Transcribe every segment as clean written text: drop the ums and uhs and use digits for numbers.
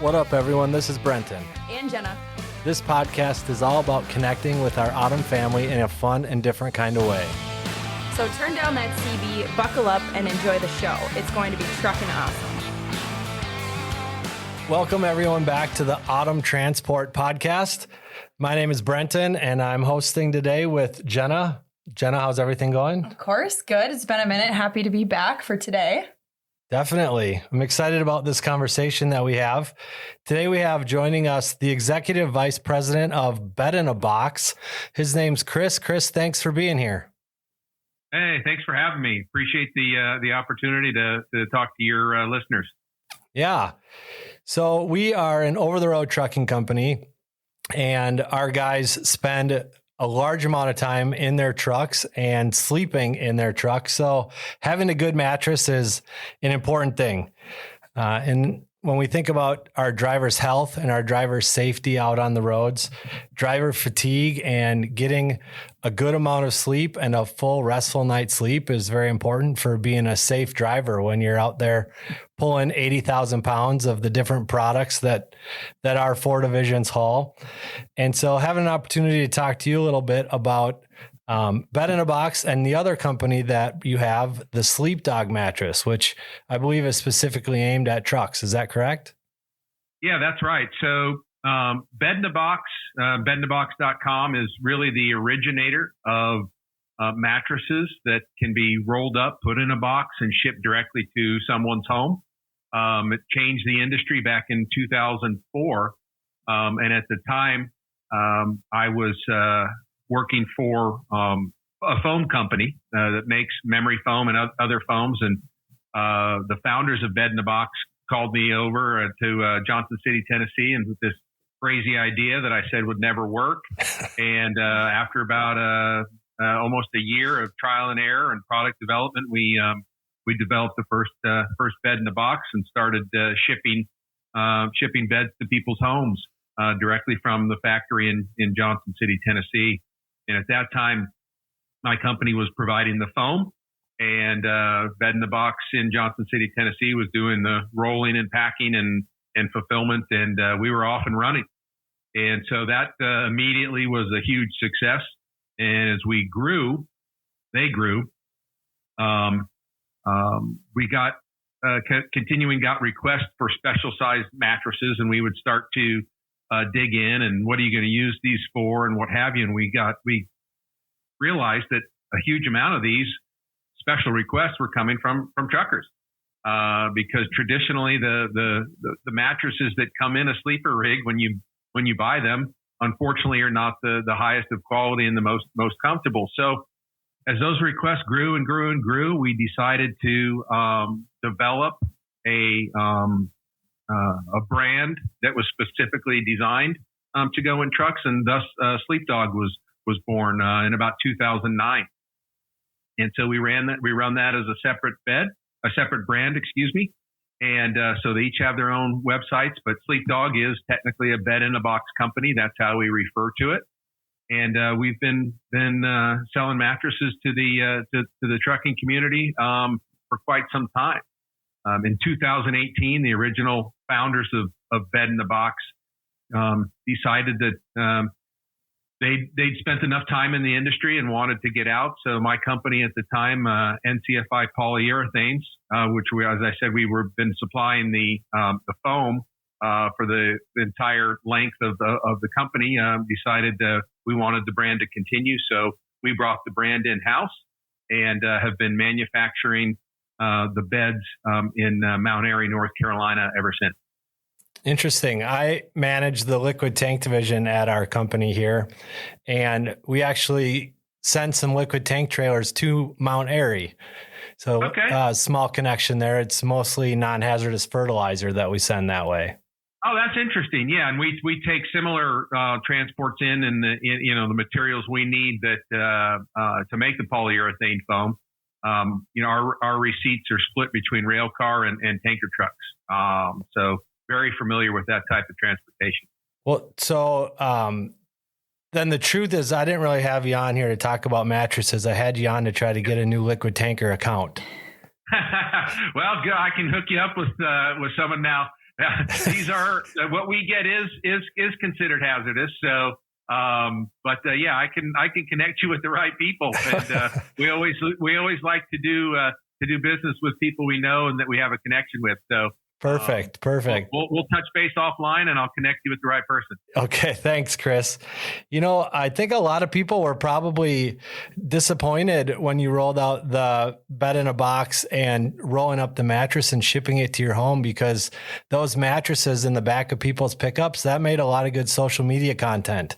What up, everyone? This is Brenton. And Jenna. This podcast is all about connecting with our Autumn family in a fun and different kind of way. So turn down that CB, buckle up, and enjoy the show. It's going to be trucking awesome. Welcome, everyone, back to the Autumn Transport Podcast. My name is Brenton, and I'm hosting today with Jenna. Jenna, how's everything going? Of course, good. It's been a minute. Happy to be back for today. Definitely. I'm excited about this conversation that we have. Today we have joining us the Executive Vice President of Bed in a Box. His name's Chris. Chris, thanks for being here. Hey, thanks for having me. Appreciate the opportunity to talk to your listeners. Yeah. So we are an over-the-road trucking company, and our guys spend a large amount of time in their trucks and sleeping in their trucks. So having a good mattress is an important thing. And when we think about our drivers' health and our drivers' safety out on the roads, driver fatigue and getting a good amount of sleep and a full restful night's sleep is very important for being a safe driver when you're out there pulling 80,000 pounds of the different products that our four divisions haul. And so having an opportunity to talk to you a little bit about Bed in a Box and the other company that you have, the Sleep Dog Mattress, which I believe is specifically aimed at trucks. Is that correct? Yeah, that's right. So Bed in a Box, bedinabox.com is really the originator of mattresses that can be rolled up, put in a box, and shipped directly to someone's home. It changed the industry back in 2004. And at the time, I was working for a foam company that makes memory foam and other foams. And the founders of Bed in a Box called me over to Johnson City, Tennessee, and with this crazy idea that I said would never work. And after about almost a year of trial and error and product development, we developed the first Bed in a Box and started shipping beds to people's homes directly from the factory in Johnson City, Tennessee. And at that time, my company was providing the foam, and Bed in a Box in Johnson City, Tennessee was doing the rolling and packing and fulfillment, and we were off and running. And so that immediately was a huge success. And as we grew, they grew. We got got requests for special sized mattresses, and we would start to dig in and what are you going to use these for and what have you. And we realized that a huge amount of these special requests were coming from truckers, because traditionally the mattresses that come in a sleeper rig when you buy them, unfortunately, are not the highest of quality and the most comfortable. So as those requests grew and grew and grew, we decided to develop a brand that was specifically designed to go in trucks, and thus Sleep Dog was born in about 2009. And so we run that as a separate brand, and so they each have their own websites, but Sleep Dog is technically a Bed in a Box company. That's how we refer to it. And we've been selling mattresses to the trucking community for quite some time. In 2018, the original founders of Bed in a Box decided that they'd spent enough time in the industry and wanted to get out. So my company at the time, NCFI Polyurethanes, which as I said, we were been supplying the foam for the entire length of the company, decided we wanted the brand to continue. So we brought the brand in-house and have been manufacturing the beds in Mount Airy, North Carolina ever since. Interesting. I manage the liquid tank division at our company here, and we actually send some liquid tank trailers to Mount Airy. So small connection there. It's mostly non-hazardous fertilizer that we send that way. Oh, that's interesting. Yeah, and we take similar transports in the materials we need that to make the polyurethane foam. Our receipts are split between rail car and tanker trucks. So very familiar with that type of transportation. Well, so then the truth is I didn't really have you on here to talk about mattresses. I had you on to try to get a new liquid tanker account. Well, I can hook you up with someone now. these are what we get is considered hazardous. So, yeah, I can connect you with the right people, and we always like to do business with people we know and that we have a connection with. So. Perfect. We'll touch base offline, and I'll connect you with the right person. Okay. Thanks, Chris. I think a lot of people were probably disappointed when you rolled out the bed in a box and rolling up the mattress and shipping it to your home, because those mattresses in the back of people's pickups, that made a lot of good social media content.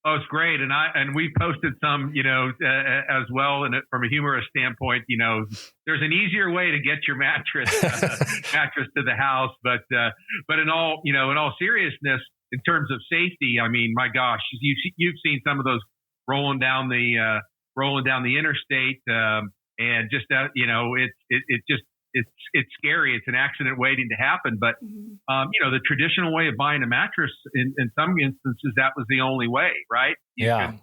Oh, it's great. And we posted some, as well. And from a humorous standpoint, there's an easier way to get your mattress to the house. But in all seriousness, in terms of safety, I mean, my gosh, you've seen some of those rolling down the interstate, and just it's scary. It's an accident waiting to happen. But, the traditional way of buying a mattress, in some instances, that was the only way, right? You have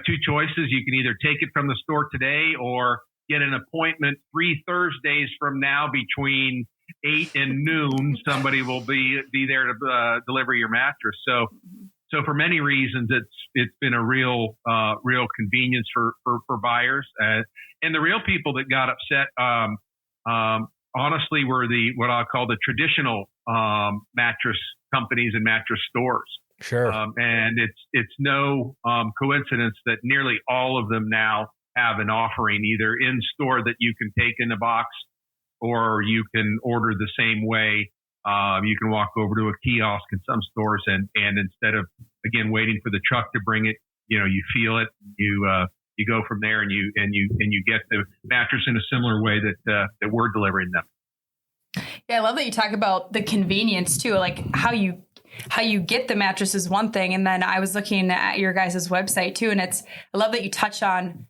two choices. You can either take it from the store today or get an appointment 3 Thursdays from now between 8 and noon. Somebody will be there to deliver your mattress. So for many reasons, it's been a real convenience for buyers. And the real people that got upset, honestly, were what I'll call the traditional mattress companies and mattress stores. Sure. And it's no coincidence that nearly all of them now have an offering either in store that you can take in a box, or you can order the same way. You can walk over to a kiosk in some stores, and instead of, again, waiting for the truck to bring it, you feel it, you go from there, and you get the mattress in a similar way that we're delivering them. Yeah, I love that you talk about the convenience too, like how you get the mattress is one thing. And then I was looking at your guys' website too. And I love that you touch on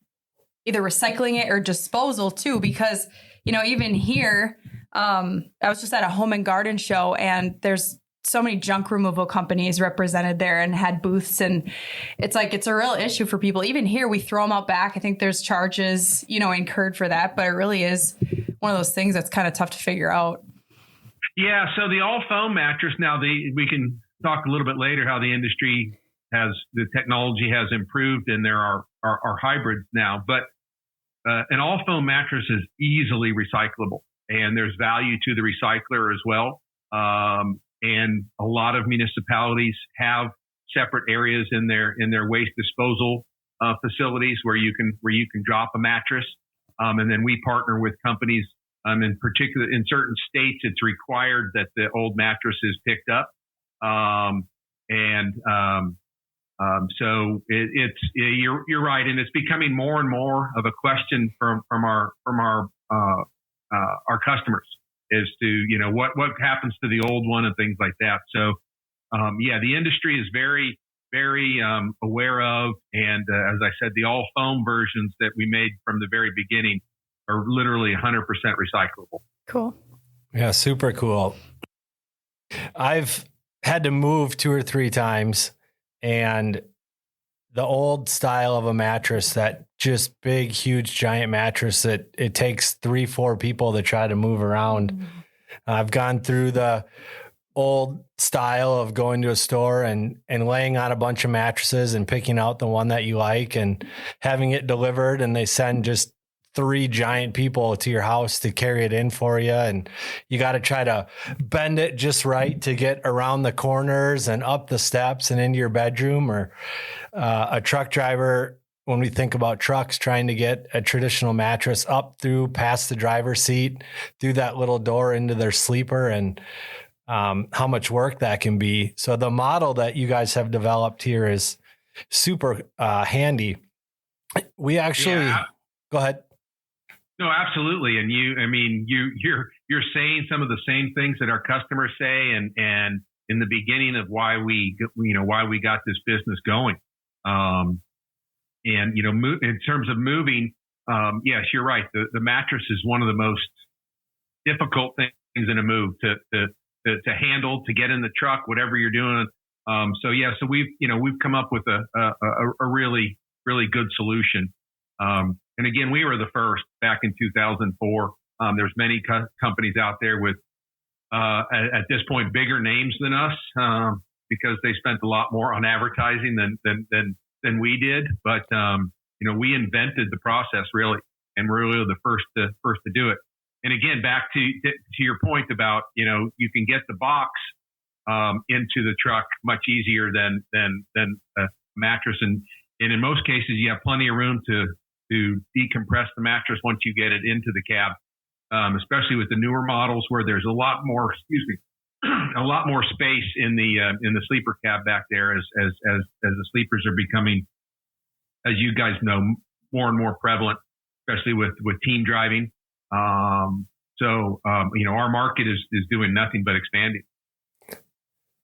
either recycling it or disposal too, because, even here, I was just at a home and garden show, and there's so many junk removal companies represented there and had booths. And it's a real issue for people. Even here, we throw them out back. I think there's charges, incurred for that, but it really is one of those things that's kind of tough to figure out. Yeah. So the all foam mattress, now we can talk a little bit later how the industry the technology has improved, and there are hybrids now, but an all foam mattress is easily recyclable, and there's value to the recycler as well. And a lot of municipalities have separate areas in their waste disposal facilities where you can drop a mattress. And then we partner with companies. In particular, in certain states, it's required that the old mattress is picked up. So you're right, and it's becoming more and more of a question from our customers as to what happens to the old one and things like that. So the industry is very, very aware of, and as I said, the all foam versions that we made from the very beginning are literally 100% recyclable. Cool. Yeah, super cool. I've had to move 2 or 3 times, and the old style of a mattress, that just big, huge, giant mattress that it takes 3-4 people to try to move around. Mm-hmm. I've gone through the old style of going to a store and laying on a bunch of mattresses and picking out the one that you like and having it delivered, and they send just 3 giant people to your house to carry it in for you. And you got to try to bend it just right to get around the corners and up the steps and into your bedroom. Or a truck driver, when we think about trucks, trying to get a traditional mattress up through past the driver's seat, through that little door into their sleeper, and how much work that can be. So the model that you guys have developed here is super handy. We actually, Go ahead. No, absolutely. And you're saying some of the same things that our customers say, and in the beginning of why we got this business going. In terms of moving, yes, you're right. The mattress is one of the most difficult things in a move to handle, to get in the truck, whatever you're doing. So we've come up with a really, really good solution. And again, we were the first back in 2004. There's many companies out there with at this point, bigger names than us, because they spent a lot more on advertising than we did. But, we invented the process really, and we're really the first to do it. And again, back to your point about, you can get the box, into the truck much easier than a mattress. And in most cases, you have plenty of room to decompress the mattress once you get it into the cab, especially with the newer models where there's a lot more, a lot more space in the sleeper cab back there as the sleepers are becoming, as you guys know, more and more prevalent, especially with team driving. Our market is doing nothing but expanding.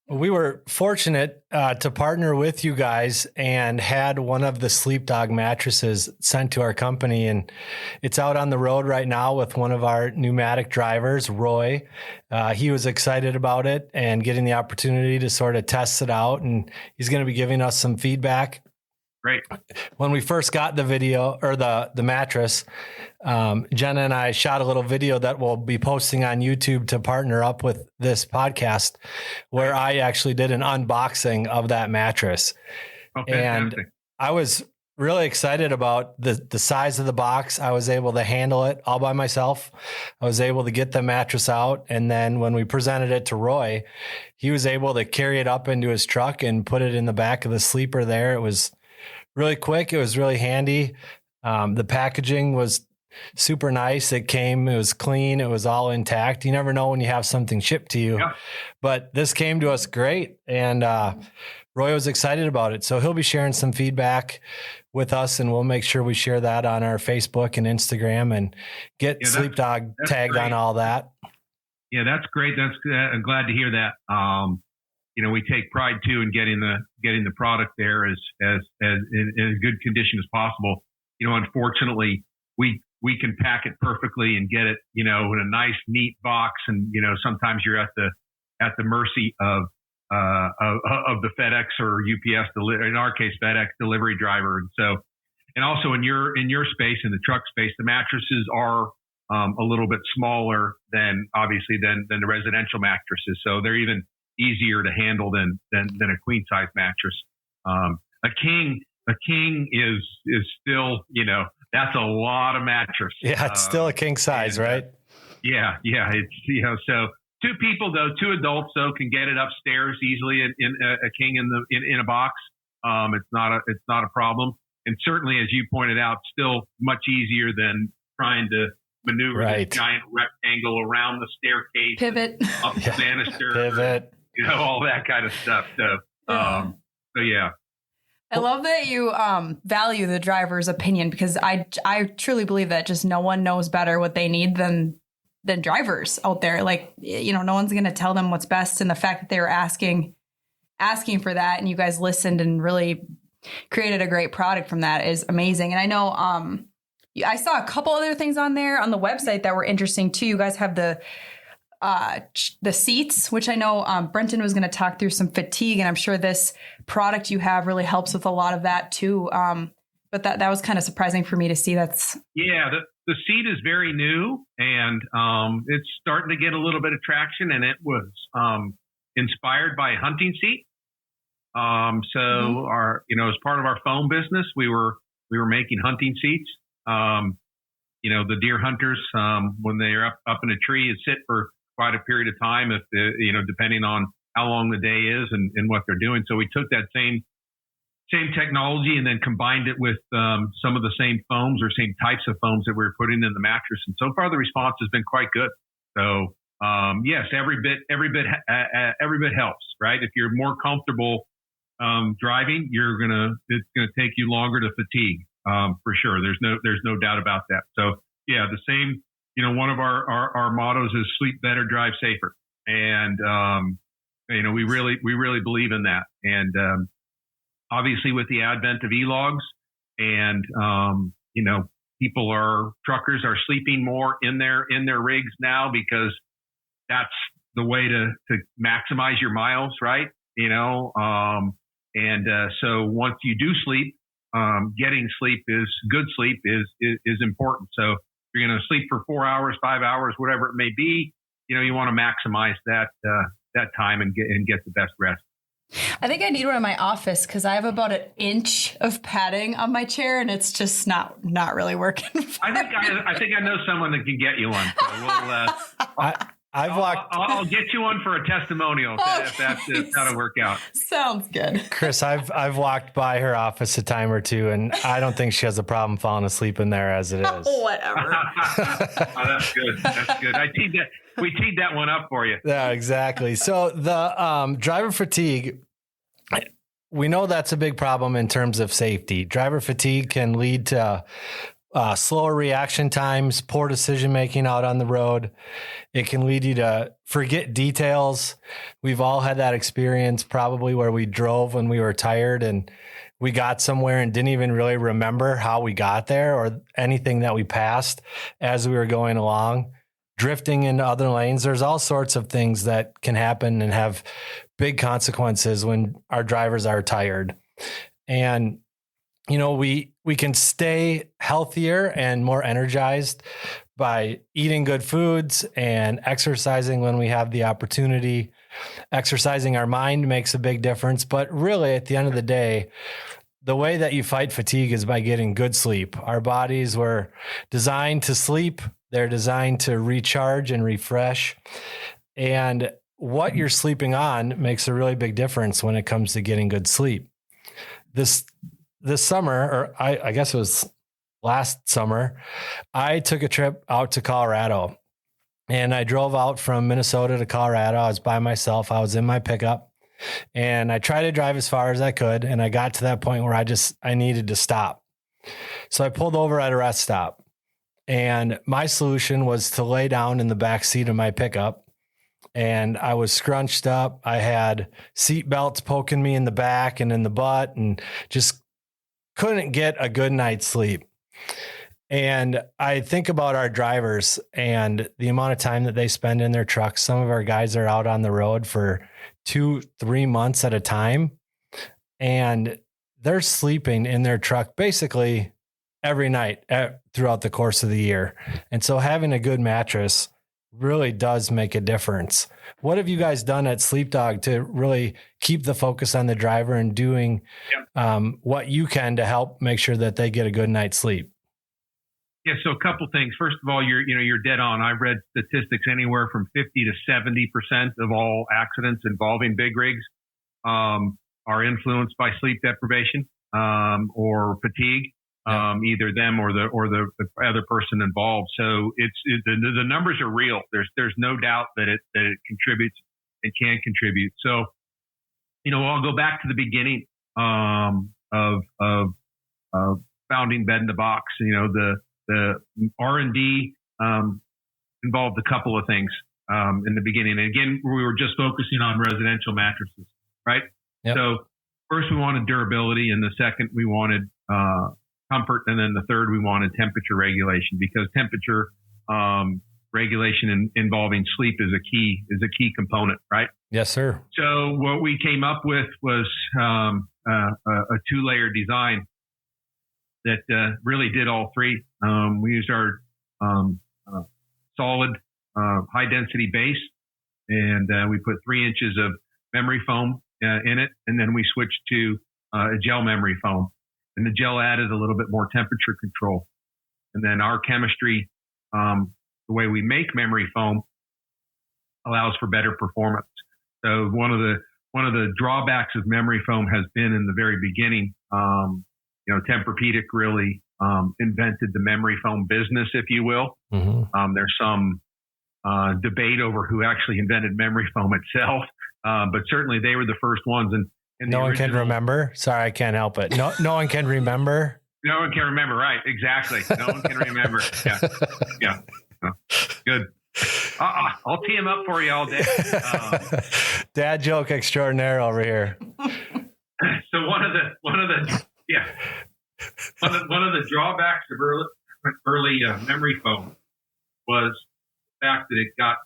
We were fortunate to partner with you guys and had one of the Sleep Dog mattresses sent to our company, and it's out on the road right now with one of our pneumatic drivers, Roy. He was excited about it and getting the opportunity to sort of test it out, and he's going to be giving us some feedback. Great. When we first got the video or the mattress, Jenna and I shot a little video that we'll be posting on YouTube to partner up with this podcast, where I actually did an unboxing of that mattress. Oh, fantastic. And I was really excited about the size of the box. I was able to handle it all by myself. I was able to get the mattress out. And then when we presented it to Roy, he was able to carry it up into his truck and put it in the back of the sleeper there. It was really quick. It was really handy. The packaging was super nice. It was clean. It was all intact. You never know when you have something shipped to you, but this came to us great. And Roy was excited about it. So he'll be sharing some feedback with us, and we'll make sure we share that on our Facebook and Instagram and get Sleep Dog tagged great on all that. Yeah, that's great. I'm glad to hear that. We take pride too in getting the product there as in good condition as possible. Unfortunately, we can pack it perfectly and get it, in a nice, neat box. And, sometimes you're at the mercy of the FedEx or UPS, in our case, FedEx delivery driver. And also in your space, in the truck space, the mattresses are a little bit smaller than the residential mattresses. So they're even easier to handle than a queen size mattress. A king is still, that's a lot of mattress. Yeah, it's still a king size, right? Yeah. It's, so two people though, two adults though, can get it upstairs easily in a king in a box. It's not a problem. And certainly, as you pointed out, still much easier than trying to maneuver this giant rectangle around the staircase, pivot, up the banister, pivot, all that kind of stuff. So yeah. I love that you value the driver's opinion, because I truly believe that just no one knows better what they need than drivers out there. Like, no one's going to tell them what's best. And the fact that they were asking for that, and you guys listened and really created a great product from that, is amazing. And I know I saw a couple other things on there on the website that were interesting too. You guys have the seats, which I know Brenton was going to talk through some fatigue, and I'm sure this product you have really helps with a lot of that too. But that was kind of surprising for me to see. The seat is very new, and it's starting to get a little bit of traction, and it was inspired by a hunting seat. As part of our foam business, we were making hunting seats. The deer hunters, when they're up in a tree, sit for quite a period of time, if depending on how long the day is and what they're doing. So we took that same technology and then combined it with some of the same foams or same types of foams that we were putting in the mattress. And so far the response has been quite good. So yes, every bit helps, right? If you're more comfortable driving, it's gonna take you longer to fatigue, for sure. There's no doubt about that. So yeah, the same. One of our mottos is sleep better, drive safer. And, we really believe in that. And, obviously with the advent of e-logs and, truckers are sleeping more in their rigs now, because that's the way to maximize your miles, right? So once you do sleep, getting good sleep is important. So you're going to sleep for 4 hours, 5 hours, whatever it may be. you want to maximize that time and get the best rest. I think I need one in my office because I have about an inch of padding on my chair, and it's just not really working. I think I know someone that can get you one. So I'll get you one for a testimonial if that'll work out. Sounds good. Chris, I've walked by her office a time or two, and I don't think she has a problem falling asleep in there as it is. Whatever. That's good. That's good. We teed that one up for you. Yeah, exactly. So the driver fatigue, we know that's a big problem in terms of safety. Driver fatigue can lead to slower reaction times, poor decision-making out on the road. It can lead you to forget details. We've all had that experience probably where we drove when we were tired and we got somewhere and didn't even really remember how we got there or anything that we passed as we were going along. Drifting into other lanes. There's all sorts of things that can happen and have big consequences when our drivers are tired. And, we can stay healthier and more energized by eating good foods and exercising when we have the opportunity. Exercising our mind makes a big difference. But really, at the end of the day, the way that you fight fatigue is by getting good sleep. Our bodies were designed to sleep. They're designed to recharge and refresh. And what you're sleeping on makes a really big difference when it comes to getting good sleep. This summer, or I guess it was last summer, I took a trip out to Colorado. And I drove out from Minnesota to Colorado. I was by myself. I was in my pickup. And I tried to drive as far as I could. And I got to that point where I needed to stop. So I pulled over at a rest stop. And my solution was to lay down in the back seat of my pickup. And I was scrunched up. I had seat belts poking me in the back and in the butt and just couldn't get a good night's sleep. And I think about our drivers and the amount of time that they spend in their trucks. Some of our guys are out on the road for 2-3 months at a time. And they're sleeping in their truck basically every night throughout the course of the year. And so having a good mattress really does make a difference. What have you guys done at Sleep Dog to really keep the focus on the driver and doing what you can to help make sure that they get a good night's sleep? Yeah, so a couple things. First of all, you're dead on. I've read statistics anywhere from 50 to 70% of all accidents involving big rigs are influenced by sleep deprivation or fatigue. Either them or the other person involved. So the numbers are real. There's no doubt that it contributes and can contribute. So, I'll go back to the beginning of founding Bed in the Box. The R&D involved a couple of things in the beginning. And again, we were just focusing on residential mattresses, right? Yep. So first we wanted durability, and the second we wanted comfort, and then the third we wanted temperature regulation, because temperature regulation involving sleep is a key component, right? Yes, sir. So what we came up with was a two-layer design that really did all three. We used our solid high-density base, and we put 3 inches of memory foam in it, and then we switched to a gel memory foam. And the gel added a little bit more temperature control. And then our chemistry, the way we make memory foam, allows for better performance. So one of the drawbacks of memory foam has been in the very beginning, Tempur-Pedic really invented the memory foam business, if you will. Mm-hmm. There's some debate over who actually invented memory foam itself, but certainly they were the first ones. And no one can remember. Sorry, I can't help it. No one can remember. No one can remember. Right. Exactly. No one can remember. Yeah. Good. I'll tee him up for you all day. Dad joke extraordinaire over here. So one of the drawbacks of early memory foam was the fact that it got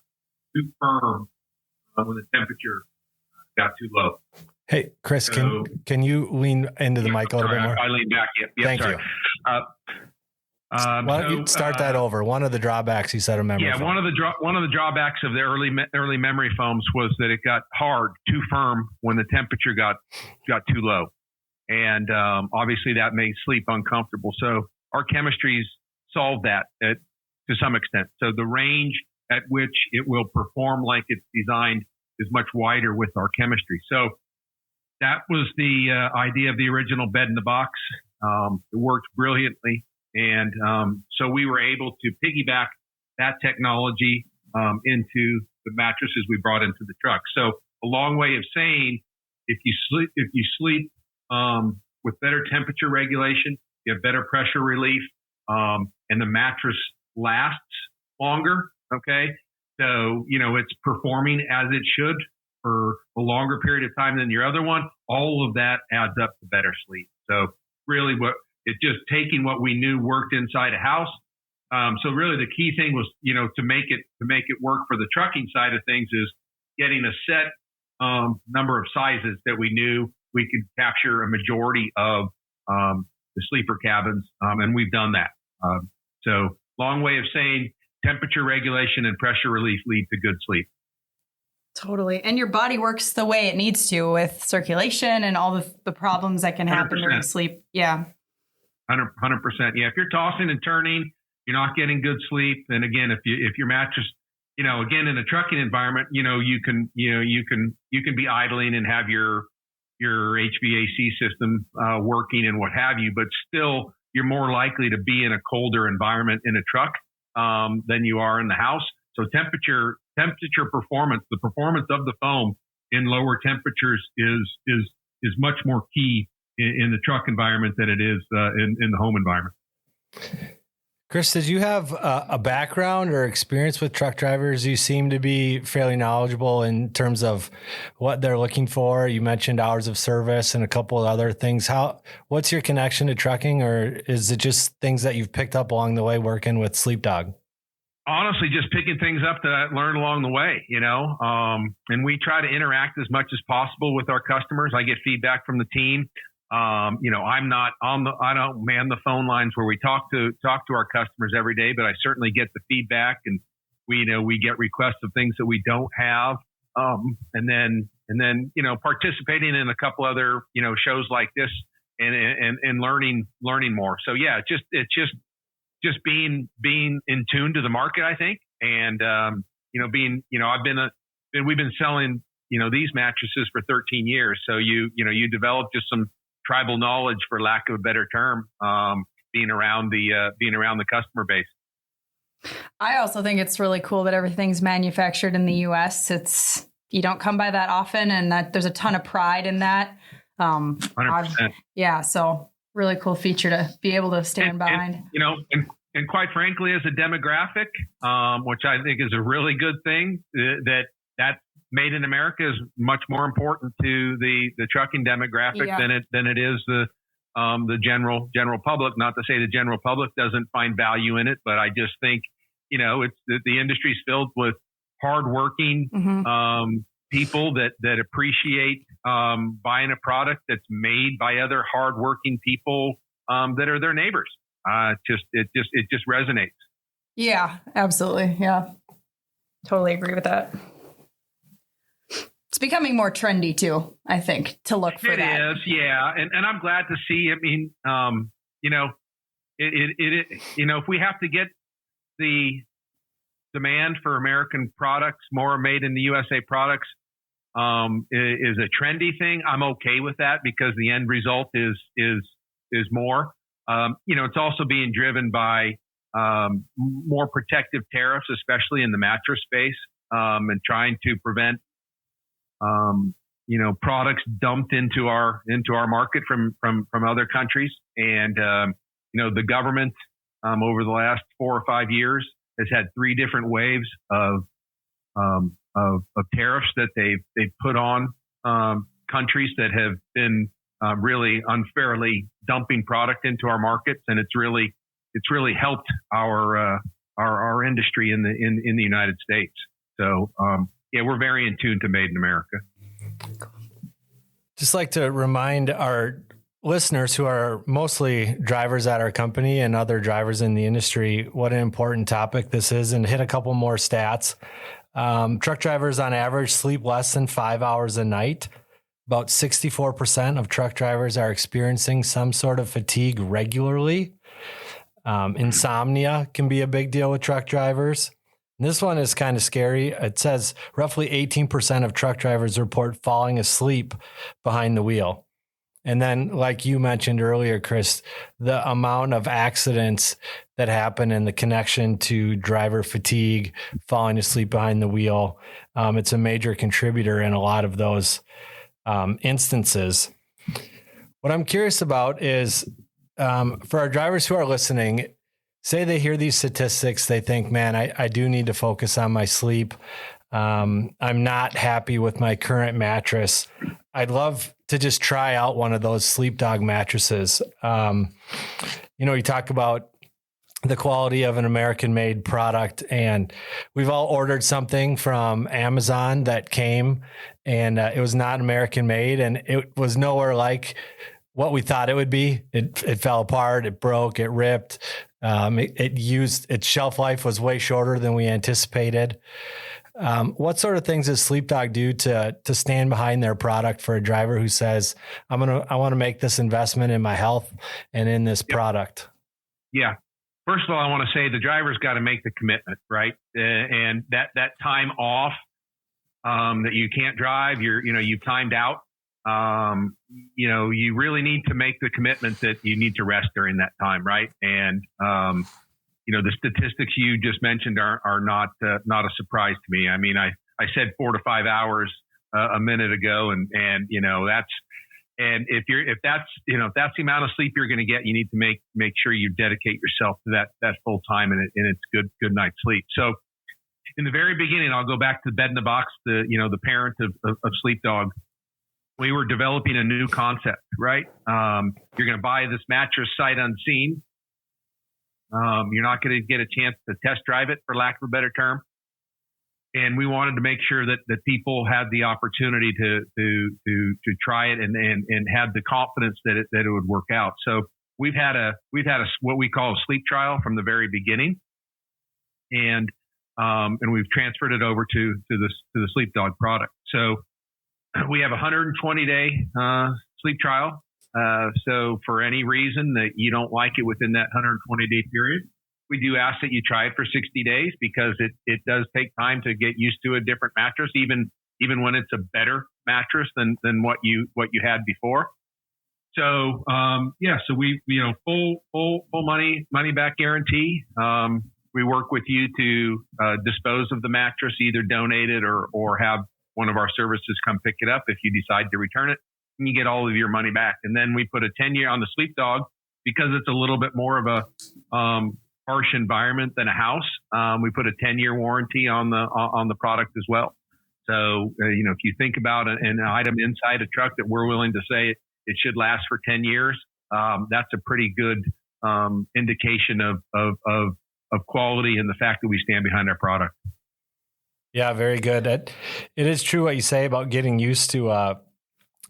too firm when the temperature got too low. Hey, Chris, can you lean into the mic a little bit more? I lean back. Yeah, Thank sorry. you. Why don't you start that over? One of the drawbacks you said of memory foam. One of the drawbacks of the early memory foams was that it got hard, too firm when the temperature got too low, and obviously that made sleep uncomfortable. So our chemistries solved that to some extent. So the range at which it will perform like it's designed is much wider with our chemistry. So that was the idea of the original bed in the box. It worked brilliantly. And so we were able to piggyback that technology into the mattresses we brought into the truck. So a long way of saying, if you sleep with better temperature regulation, you have better pressure relief, and the mattress lasts longer. Okay, so it's performing as it should for a longer period of time than your other one. All of that adds up to better sleep. So really, it's just taking what we knew worked inside a house. So really the key thing was, to make it work for the trucking side of things is getting a set number of sizes that we knew we could capture a majority of the sleeper cabins. And we've done that. So long way of saying temperature regulation and pressure relief lead to good sleep. Totally. And your body works the way it needs to with circulation and all the problems that can happen 100%. during sleep. Yeah. 100%. Yeah. If you're tossing and turning, you're not getting good sleep. And again, if your mattress, again, in a trucking environment, you can be idling and have your HVAC system working and what have you, but still you're more likely to be in a colder environment in a truck than you are in the house. So temperature performance, the performance of the foam in lower temperatures is much more key in the truck environment than it is in the home environment. Chris, did you have a background or experience with truck drivers? You seem to be fairly knowledgeable in terms of what they're looking for. You mentioned hours of service and a couple of other things. What's your connection to trucking, or is it just things that you've picked up along the way working with Sleep Dog? Honestly, just picking things up that I learned along the way, and we try to interact as much as possible with our customers. I get feedback from the team. I don't man the phone lines where we talk to our customers every day, but I certainly get the feedback, and we get requests of things that we don't have. And then participating in a couple other, shows like this and learning more. So yeah, it's just being in tune to the market, I think. And, we've been selling, these mattresses for 13 years. So you develop just some tribal knowledge, for lack of a better term, being around the customer base. I also think it's really cool that everything's manufactured in the U.S. You don't come by that often, and that there's a ton of pride in that. 100%. Yeah. So really cool feature to be able to stand behind. And quite frankly, as a demographic, which I think is a really good thing, that made in America is much more important to the trucking demographic than it is the general public. Not to say the general public doesn't find value in it, but I just think it's the industry's filled with hardworking people that appreciate buying a product that's made by other hardworking people that are their neighbors. It just resonates. Yeah, absolutely. Yeah, totally agree with that. It's becoming more trendy too, I think, to look for that. It is, yeah, and I'm glad to see. I mean, if we have to get the demand for American products, more made in the USA products, is a trendy thing. I'm okay with that because the end result is more. It's also being driven by more protective tariffs, especially in the mattress space, and trying to prevent products dumped into our market from other countries. And the government over the last 4 or 5 years has had 3 different waves of tariffs that they've put on countries that have been really unfairly dumping product into our markets, and it's really helped our industry in the United States. So we're very in tune to Made in America. Just like to remind our listeners who are mostly drivers at our company and other drivers in the industry what an important topic this is, and hit a couple more stats. Truck drivers on average sleep less than 5 hours a night. About 64% of truck drivers are experiencing some sort of fatigue regularly. Insomnia can be a big deal with truck drivers. And this one is kind of scary. It says roughly 18% of truck drivers report falling asleep behind the wheel. And then, like you mentioned earlier, Chris, the amount of accidents that happen and the connection to driver fatigue, falling asleep behind the wheel, it's a major contributor in a lot of those instances. What I'm curious about is for our drivers who are listening, say they hear these statistics, they think, man, I do need to focus on my sleep. I'm not happy with my current mattress. I'd love to just try out one of those Sleep Dog mattresses. You talk about the quality of an American-made product, and we've all ordered something from Amazon that came, and it was not American-made, and it was nowhere like what we thought it would be. It fell apart, it broke, it ripped. Its shelf life was way shorter than we anticipated. What sort of things does Sleep Dog do to stand behind their product for a driver who says, I want to make this investment in my health and in this product? Yeah. First of all, I want to say the driver's got to make the commitment, right? And that time off that you can't drive, you've timed out. You really need to make the commitment that you need to rest during that time, right? And the statistics you just mentioned are not a surprise to me. I mean, I said 4 to 5 hours a minute ago, and if that's the amount of sleep you're going to get, you need to make sure you dedicate yourself to that full time and it's good night's sleep. So in the very beginning, I'll go back to Bed in the Box, the parent of Sleep Dog. We were developing a new concept, right? You're going to buy this mattress sight unseen. You're not going to get a chance to test drive it, for lack of a better term. And we wanted to make sure that people had the opportunity to try it and had the confidence that it would work out. So we've had what we call a sleep trial from the very beginning, and we've transferred it over to the Sleep Dog product. So we have a 120-day sleep trial. So for any reason that you don't like it within that 120-day period, we do ask that you try it for 60 days because it does take time to get used to a different mattress, even when it's a better mattress than what you had before. So so we full money back guarantee. We work with you to dispose of the mattress, either donate it or have one of our services come pick it up if you decide to return it. And you get all of your money back. And then we put a 10-year on the Sleep Dog because it's a little bit more of a harsh environment than a house. We put a 10-year warranty on the product as well. So, if you think about an item inside a truck that we're willing to say it should last for 10 years, that's a pretty good indication of quality and the fact that we stand behind our product. Yeah, very good. It is true what you say about getting used to a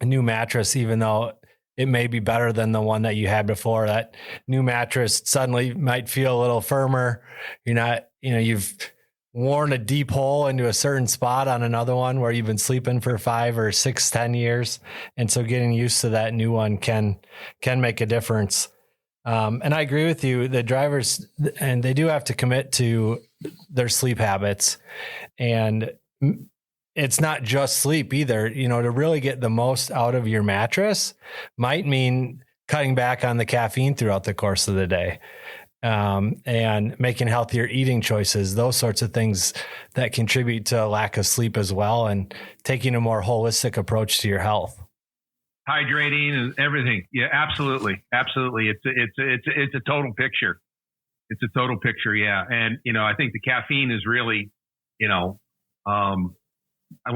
new mattress, even though it may be better than the one that you had before. That new mattress suddenly might feel a little firmer. You've worn a deep hole into a certain spot on another one where you've been sleeping for 5 or 6, 10 years. And so getting used to that new one can make a difference. And I agree with you, the drivers, and they do have to commit to their sleep habits. And it's not just sleep either. To really get the most out of your mattress might mean cutting back on the caffeine throughout the course of the day, and making healthier eating choices, those sorts of things that contribute to a lack of sleep as well, and taking a more holistic approach to your health. Hydrating and everything. Yeah, absolutely. Absolutely. It's a total picture. It's a total picture. Yeah. And, I think the caffeine is really, when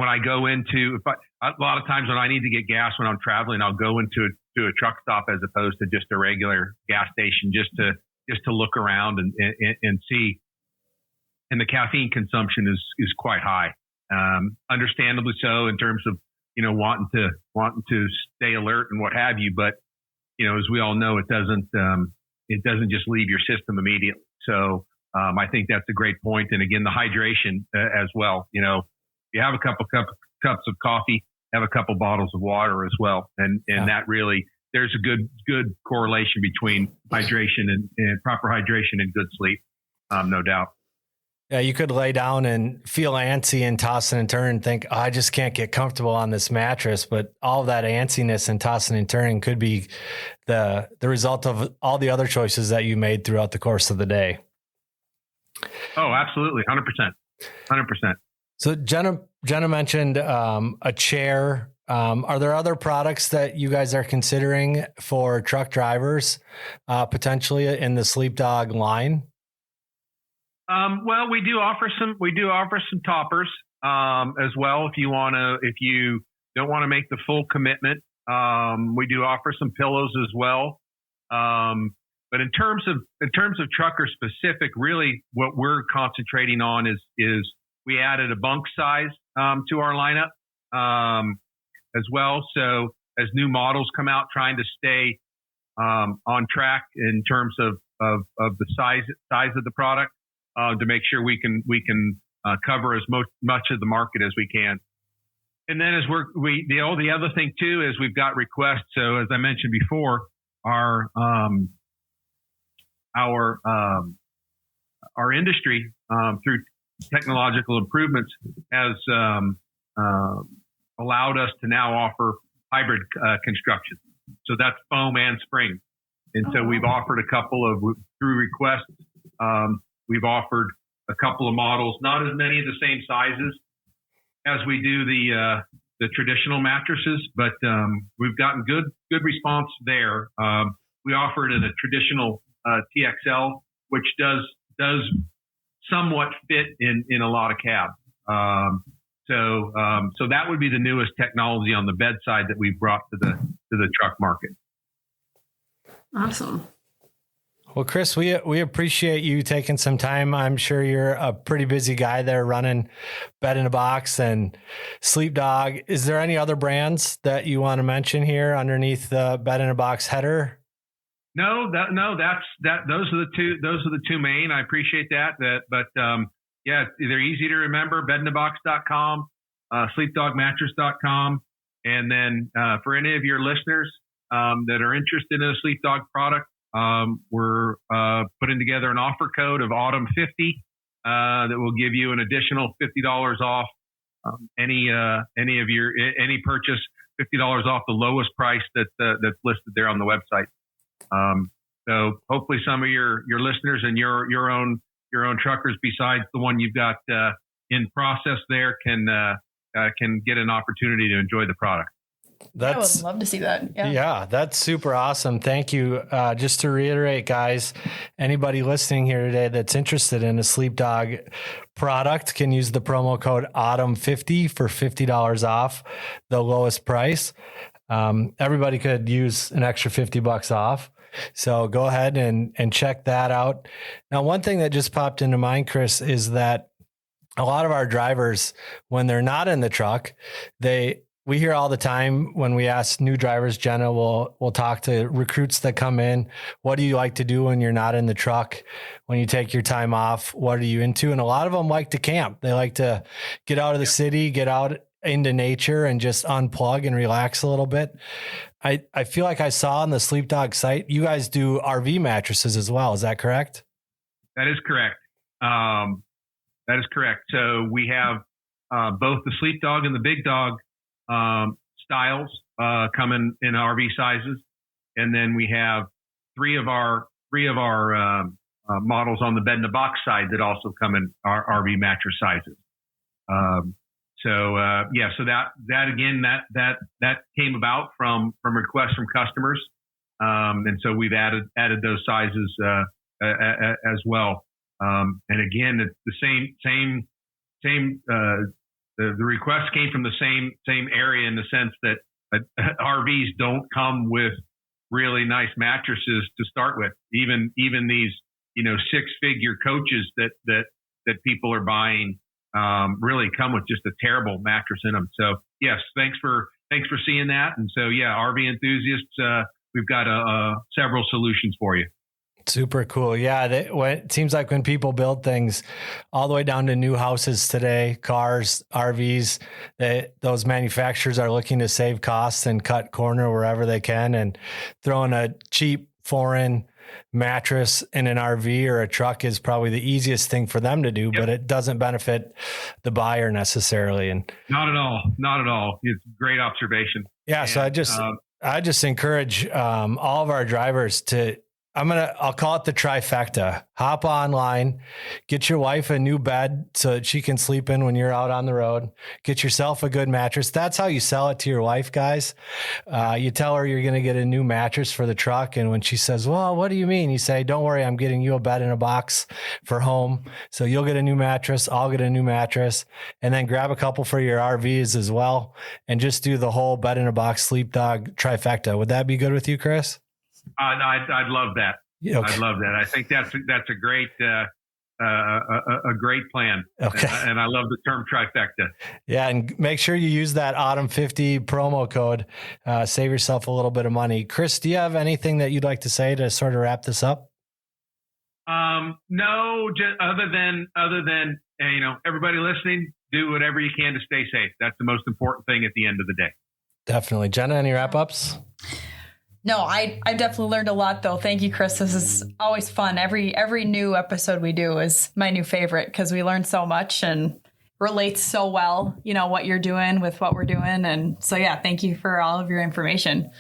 I go into, a lot of times when I need to get gas when I'm traveling, I'll go into a truck stop as opposed to just a regular gas station, just to look around and see. And the caffeine consumption is quite high, understandably so in terms of wanting to stay alert and what have you. But as we all know, it doesn't just leave your system immediately. So I think that's a great point. And again, the hydration as well. You have a couple cups of coffee, have a couple bottles of water as well, and that really, there's a good correlation between hydration and proper hydration and good sleep, no doubt. Yeah, you could lay down and feel antsy and tossing and turning and think, I just can't get comfortable on this mattress. But all of that antsiness and tossing and turning could be the result of all the other choices that you made throughout the course of the day. Oh, absolutely. 100%. 100%. So Jenna mentioned a chair. Are there other products that you guys are considering for truck drivers, potentially in the Sleep Dog line? Well, we do offer some toppers as well. If you don't want to make the full commitment, we do offer some pillows as well. But in terms of trucker specific, really what we're concentrating on is we added a bunk size to our lineup as well. So as new models come out, trying to stay on track in terms of the size of the product. To make sure we can cover as much of the market as we can. And then the other thing too is we've got requests. So as I mentioned before, our industry through technological improvements has allowed us to now offer hybrid construction. So that's foam and spring. And so we've offered a couple of through requests. We've offered a couple of models, not as many of the same sizes as we do the traditional mattresses, but we've gotten good response there. We offered in a traditional TXL, which does somewhat fit in a lot of cabs. So that would be the newest technology on the bedside that we've brought to the truck market. Awesome. Well, Chris, we appreciate you taking some time. I'm sure you're a pretty busy guy there running Bed in a Box and Sleep Dog. Is there any other brands that you want to mention here underneath the Bed in a Box header? No, that's those are the two main. I appreciate that. But yeah, they're easy to remember. bedinabox.com, sleepdogmattress.com, and then for any of your listeners that are interested in a Sleep Dog product. We're putting together an offer code of Autumn 50 that will give you an additional $50 off any purchase, $50 off the lowest price that's listed there on the website. So hopefully some of your listeners and your own truckers besides the one you've got in process there can get an opportunity to enjoy the product. I would love to see that. Yeah, that's super awesome. Thank you. Just to reiterate, guys, anybody listening here today that's interested in a Sleep Dog product can use the promo code AUTUMN50 for $50 off the lowest price. Everybody could use an extra $50 off. So go ahead and check that out. Now, one thing that just popped into mind, Chris, is that a lot of our drivers, when they're not in the truck, we hear all the time when we ask new drivers, Jenna will talk to recruits that come in. What do you like to do when you're not in the truck? When you take your time off, what are you into? And a lot of them like to camp. They like to get out of the city, get out into nature and just unplug and relax a little bit. I feel like I saw on the Sleep Dog site, you guys do RV mattresses as well. Is that correct? That is correct. So we have both the Sleep Dog and the Big Dog styles come in RV sizes, and then we have three of our models on the Bed in a Box side that also come in our RV mattress sizes. So that again that came about from requests from customers, and so we've added those sizes as well. And again, it's the same. The request came from the same area in the sense that RVs don't come with really nice mattresses to start with. Even these 6-figure coaches that people are buying really come with just a terrible mattress in them. So yes, thanks for seeing that. And so yeah, RV enthusiasts we've got several solutions for you. Super cool. Yeah. It seems like when people build things all the way down to new houses today, cars, RVs, those manufacturers are looking to save costs and cut corner wherever they can, and throwing a cheap foreign mattress in an RV or a truck is probably the easiest thing for them to do, but it doesn't benefit the buyer necessarily. And not at all. It's a great observation. Yeah. And, so I just encourage all of our drivers to, I'll call it the trifecta. Hop online, get your wife a new bed so that she can sleep in when you're out on the road. Get yourself a good mattress. That's how you sell it to your wife, guys. You tell her you're going to get a new mattress for the truck. And when she says, well, what do you mean? You say, don't worry, I'm getting you a bed in a box for home. So you'll get a new mattress. I'll get a new mattress, and then grab a couple for your RVs as well. And just do the whole bed in a box Sleep Dog trifecta. Would that be good with you, Chris? I'd love that. Okay. I'd love that. I think that's a great great plan. Okay. And I love the term trifecta. Yeah, and make sure you use that Autumn 50 promo code. Save yourself a little bit of money. Chris, do you have anything that you'd like to say to sort of wrap this up? No, just other than everybody listening, do whatever you can to stay safe. That's the most important thing at the end of the day. Definitely. Jenna, any wrap-ups? No, I definitely learned a lot, though. Thank you, Chris. This is always fun. Every new episode we do is my new favorite because we learn so much and relates so well, what you're doing with what we're doing. And so, yeah, thank you for all of your information.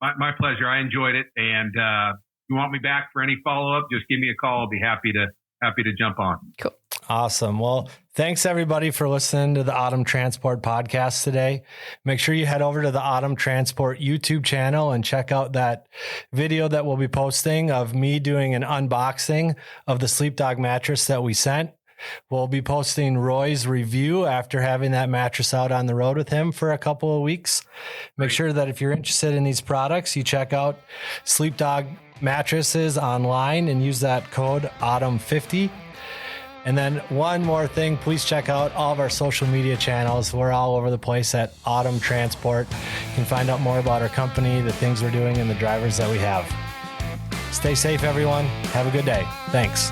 My pleasure. I enjoyed it. And if you want me back for any follow-up, just give me a call. I'll be happy to jump on. Cool. Awesome. Well, thanks everybody for listening to the Autumn Transport podcast today. Make sure you head over to the Autumn Transport YouTube channel and check out that video that we'll be posting of me doing an unboxing of the Sleep Dog mattress that we sent. We'll be posting Roy's review after having that mattress out on the road with him for a couple of weeks. Make sure that if you're interested in these products, you check out Sleep Dog Mattresses online and use that code AUTUMN50. And then one more thing, please check out all of our social media channels. We're all over the place at Autumn Transport. You can find out more about our company, the things we're doing, and the drivers that we have. Stay safe, everyone. Have a good day. Thanks.